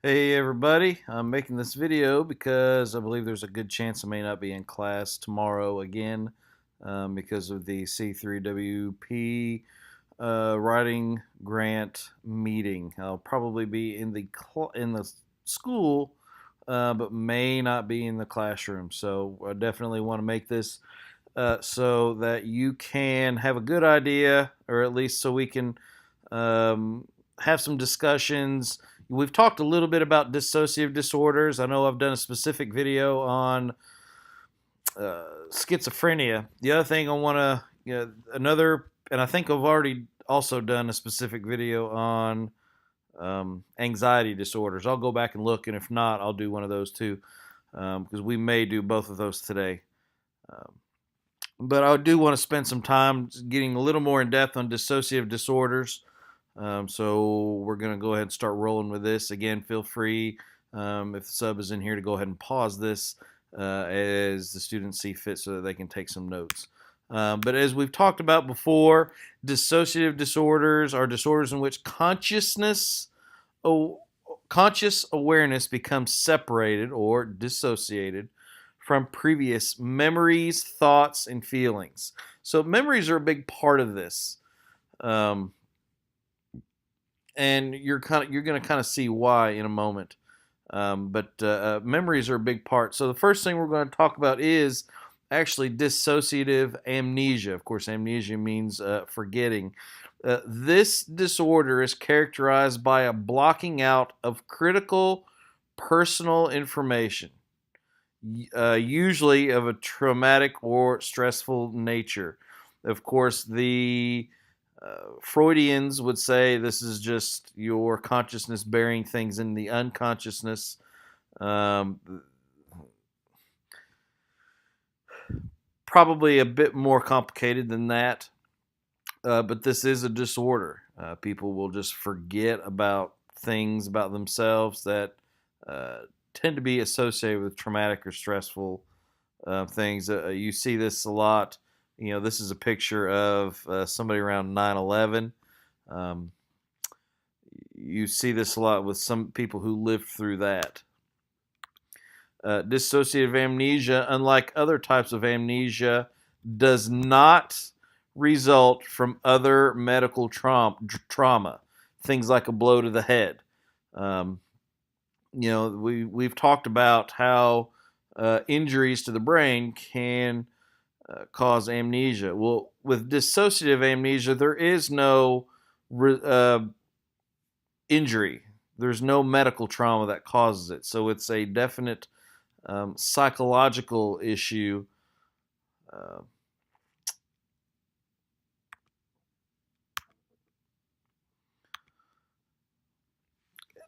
Hey everybody, I'm making this video because I believe there's a good chance I may not be in class tomorrow again because of the C3WP writing grant meeting. I'll probably be in the school, but may not be in the classroom. So I definitely want to make this so that you can have a good idea, or at least so we can um, have some discussions. We've talked a little bit about dissociative disorders. I know I've done a specific video on schizophrenia. The other thing I want to, and I think I've already also done a specific video on anxiety disorders. I'll go back and look, and if not, I'll do one of those too, because we may do both of those today. Um, but I do want to spend some time getting a little more in depth on dissociative disorders. So we're going to go ahead and start rolling with this. Again, feel free, if the sub is in here, to go ahead and pause this as the students see fit so that they can take some notes. But as we've talked about before, dissociative disorders are disorders in which conscious awareness becomes separated or dissociated from previous memories, thoughts, and feelings. So memories are a big part of this. Um, and you're going to kind of see why in a moment. But memories are a big part. So the first thing we're going to talk about is actually dissociative amnesia. Of course, amnesia means forgetting. This disorder is characterized by a blocking out of critical personal information, usually of a traumatic or stressful nature. Of course, the Freudians would say this is just your consciousness bearing things in the unconsciousness. Um, Probably a bit more complicated than that, but this is a disorder. People will just forget about things about themselves that uh, tend to be associated with traumatic or stressful things. You see this a lot. You know, this is a picture of somebody around 9/11. Um, you see this a lot with some people who lived through that. Dissociative amnesia, unlike other types of amnesia, does not result from other medical trauma, things like a blow to the head. Um, we've talked about how injuries to the brain can cause amnesia. Well, with dissociative amnesia, there is no injury. There's no medical trauma that causes it, so it's a definite psychological issue. Uh,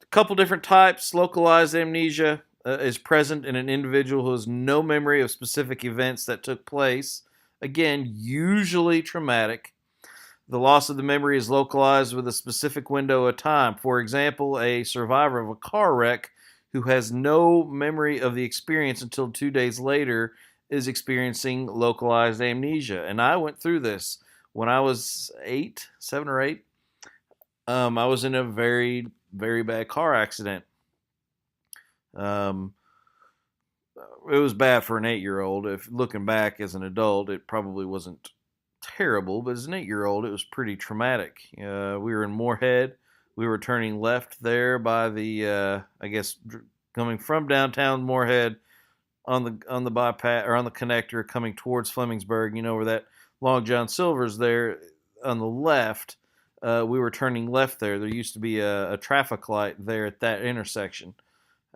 a couple different types. Localized amnesia is present in an individual who has no memory of specific events that took place. Again, usually traumatic. The loss of the memory is localized with a specific window of time. For example, a survivor of a car wreck who has no memory of the experience until 2 days later is experiencing localized amnesia. And I went through this when I was 7 or 8. I was in a very, very bad car accident. Um, it was bad for an 8-year-old. If looking back as an adult, it probably wasn't terrible, but as an 8-year-old, it was pretty traumatic. We were in Moorhead. We were turning left there by the, I guess, coming from downtown Moorhead on the bypass or on the connector coming towards Flemingsburg. You know where that Long John Silver's there on the left. We were turning left there. There used to be a traffic light there at that intersection,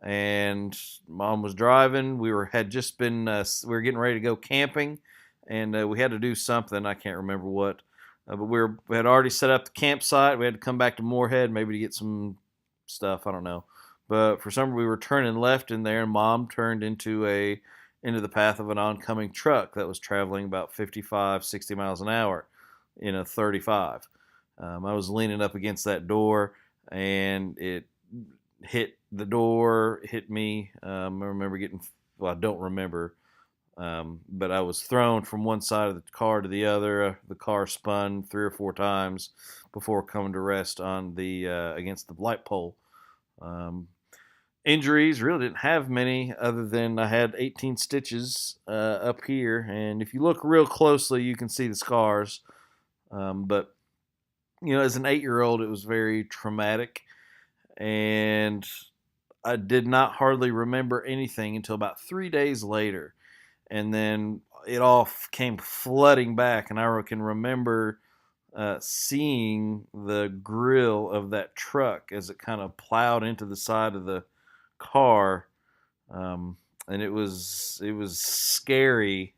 and Mom was driving. Had just been we were getting ready to go camping, and we had to do something. I can't remember what, but we had already set up the campsite. We had to come back to Moorhead maybe to get some stuff. I don't know, but for some reason we were turning left in there, and Mom turned into the path of an oncoming truck that was traveling about 55, 60 miles an hour in a 35. I was leaning up against that door, and it hit the door, hit me. I remember getting, well, I don't remember, but I was thrown from one side of the car to the other. The car spun 3 or 4 times before coming to rest on the against the light pole. Um, Injuries, really didn't have many other than I had 18 stitches up here. And if you look real closely, you can see the scars. But, as an 8 year old, it was very traumatic. And I did not hardly remember anything until about 3 days later. And then it all came flooding back. And I can remember seeing the grill of that truck as it kind of plowed into the side of the car, and it was scary.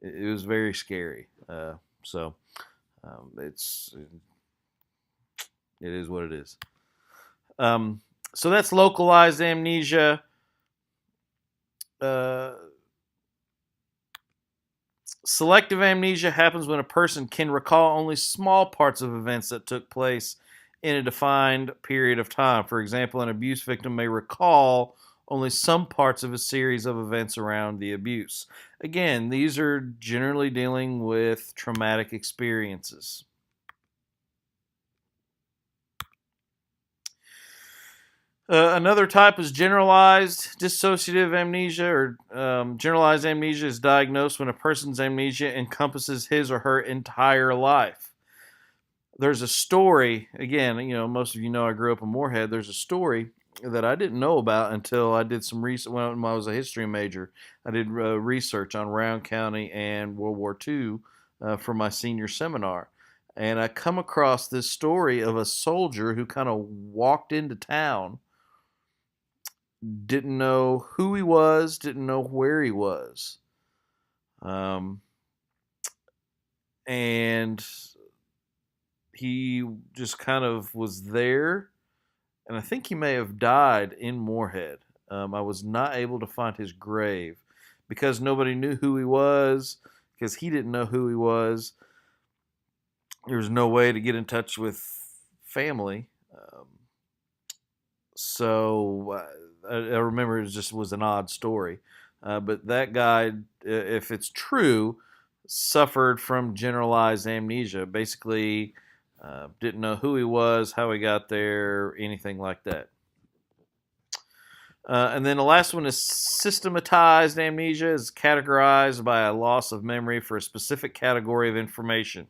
It was very scary. So it is what it is. So that's localized amnesia. Uh, Selective amnesia happens when a person can recall only small parts of events that took place in a defined period of time. For example, an abuse victim may recall only some parts of a series of events around the abuse. Again, these are generally dealing with traumatic experiences. Another type is generalized dissociative amnesia, or generalized amnesia is diagnosed when a person's amnesia encompasses his or her entire life. There's a story, again, most of you know I grew up in Moorhead. There's a story that I didn't know about until I did some research when I was a history major. I did research on Round County and World War II for my senior seminar. And I come across this story of a soldier who kind of walked into town, didn't know who he was, didn't know where he was. Um, and he just kind of was there, and I think he may have died in Moorhead. I was not able to find his grave because nobody knew who he was, because he didn't know who he was. There was no way to get in touch with family. So I remember it just was an odd story. But that guy, if it's true, suffered from generalized amnesia. Basically, didn't know who he was, how he got there, anything like that. And then the last one is systematized amnesia, is categorized by a loss of memory for a specific category of information.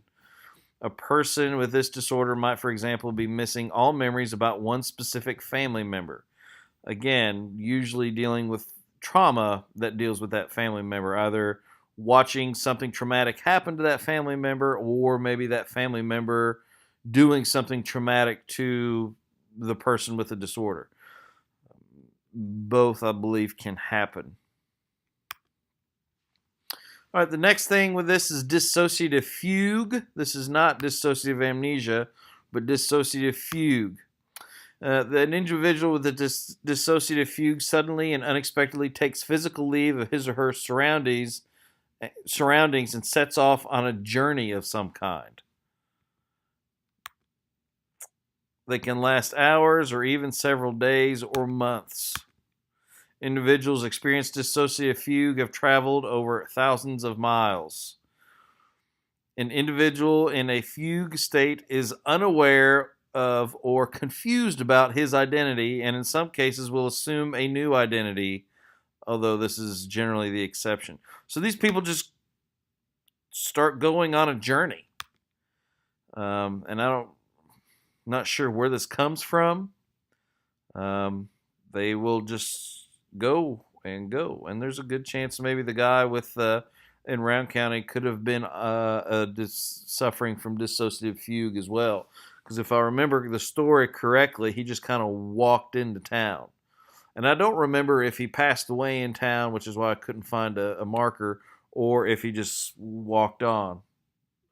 A person with this disorder might, for example, be missing all memories about one specific family member. Again, usually dealing with trauma that deals with that family member, either watching something traumatic happen to that family member, or maybe that family member doing something traumatic to the person with the disorder. Both, I believe, can happen. All right, the next thing with this is dissociative fugue. This is not dissociative amnesia, but dissociative fugue. An individual with a dissociative fugue suddenly and unexpectedly takes physical leave of his or her surroundings and sets off on a journey of some kind. They can last hours or even several days or months. Individuals experiencing dissociative fugue have traveled over thousands of miles. An individual in a fugue state is unaware of or confused about his identity, and in some cases will assume a new identity, although this is generally the exception. So these people just start going on a journey. And not sure where this comes from. They will just go and go, and there's a good chance maybe the guy with in Round County could have been suffering from dissociative fugue as well. Because if I remember the story correctly, he just kind of walked into town. And I don't remember if he passed away in town, which is why I couldn't find a marker, or if he just walked on.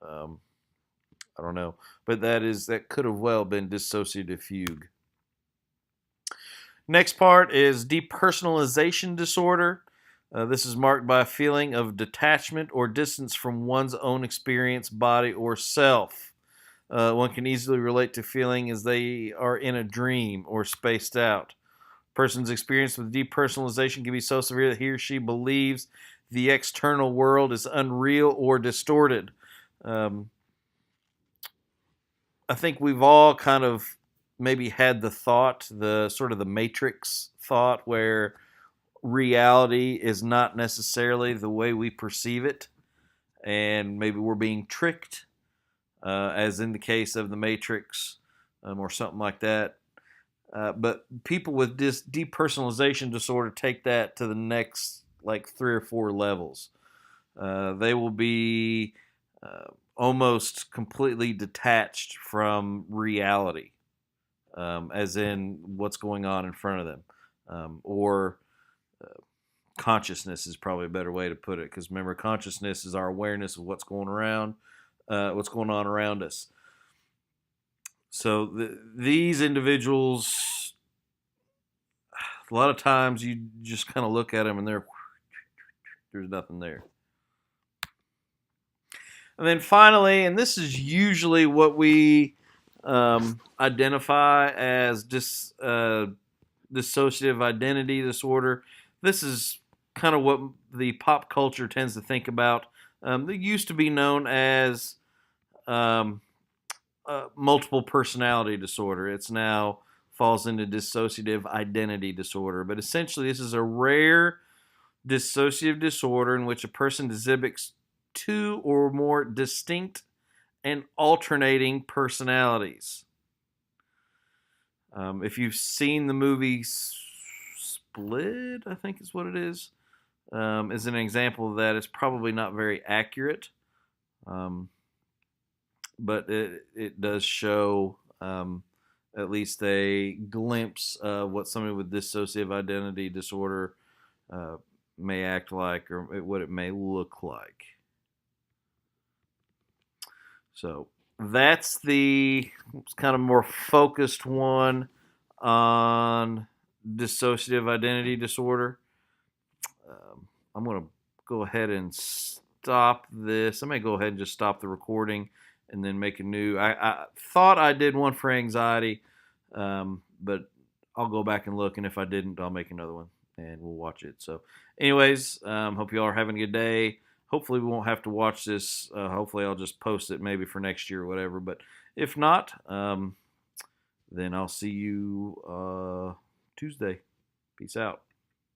I don't know. But that could have well been dissociative fugue. Next part is depersonalization disorder. This is marked by a feeling of detachment or distance from one's own experience, body, or self. One can easily relate to feeling as they are in a dream or spaced out. Person's experience with depersonalization can be so severe that he or she believes the external world is unreal or distorted. I think we've all kind of maybe had the thought, the sort of the Matrix thought, where reality is not necessarily the way we perceive it, and maybe we're being tricked, as in the case of the Matrix, or something like that. But people with this depersonalization disorder take that to the next like 3 or 4 levels. They will be almost completely detached from reality, as in what's going on in front of them, or consciousness is probably a better way to put it. Because remember, consciousness is our awareness of what's going on around us. So these individuals, a lot of times you just kind of look at them and there's nothing there. And then finally, and this is usually what we identify as dissociative identity disorder. This is kind of what the pop culture tends to think about. They used to be known as um, multiple personality disorder. It's now falls into dissociative identity disorder. But essentially, this is a rare dissociative disorder in which a person exhibits two or more distinct and alternating personalities. If you've seen the movie Split, I think is what it is an example of that. It's probably not very accurate, um, but it does show at least a glimpse of what somebody with dissociative identity disorder may act like, or what it may look like. So that's the kind of more focused one on dissociative identity disorder. I'm going to go ahead and stop this. I may go ahead and just stop the recording and then make a new. I thought I did one for anxiety, but I'll go back and look, and if I didn't, I'll make another one and we'll watch it. So, anyways, hope you all are having a good day. Hopefully, we won't have to watch this. Hopefully, I'll just post it maybe for next year or whatever. But if not, then I'll see you Tuesday. Peace out.